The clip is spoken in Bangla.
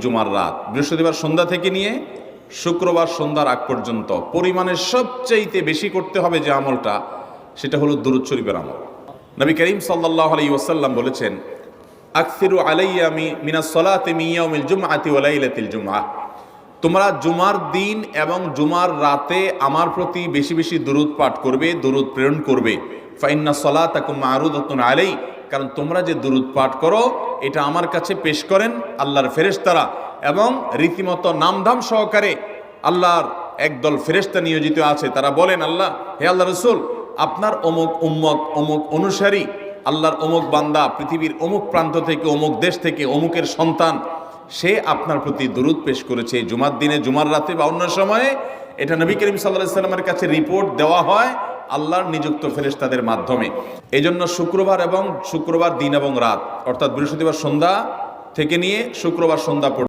জুমার রাত, বৃহস্পতিবার সন্ধ্যা থেকে নিয়ে শুক্রবার সন্ধ্যার আগ পর্যন্ত পরিমাণের সবচাইতে বেশি করতে হবে যে আমলটা, সেটা হলো দুরূদ শরীফের আমল। নবী করিম সাল্লাল্লাহু আলাইহি ওয়াসাল্লাম বলেছেন, আকসিরু আলাইয়া মিনাস সালাতি মিন ইয়াউমিল জুমআতি ওয়া লাইলাতিল জুমআহ, তোমরা জুমার দিন এবং জুমার রাতে আমার প্রতি বেশি বেশি দুরূদ পাঠ করবে, দুরূদ প্রেরণ করবে। ফাইন্না সালাতাকুম মা'রুদাতুন আলাই, কারণ তোমরা যে দুরূদ পাঠ করো এটা আমার কাছে পেশ করেন আল্লাহর ফেরেশতারা, এবং রীতিমতো নামধাম সহকারে আল্লাহর একদল ফেরেশতা নিয়োজিত আছে। তারা বলেন, আল্লাহ, হে আল্লাহ রসুল, আপনার অমুক উম্মত, অমুক অনুসারী, আল্লাহর অমুক বান্দা পৃথিবীর অমুক প্রান্ত থেকে, অমুক দেশ থেকে, অমুকের সন্তান, সে আপনার প্রতি দুরূদ পেশ করেছে জুমার দিনে, জুমার রাতে বা অন্য সময়ে। এটা নবী করিম সাল্লাল্লাহু আলাইহি ওয়াসাল্লামের কাছে রিপোর্ট দেওয়া হয় আল্লাহর নিযুক্ত ফেরেশতাদের মাধ্যমে। এই জন্য শুক্রবার দিন এবং রাত, অর্থাৎ বৃহস্পতিবার সন্ধ্যা থেকে নিয়ে শুক্রবার সন্ধ্যা পর্যন্ত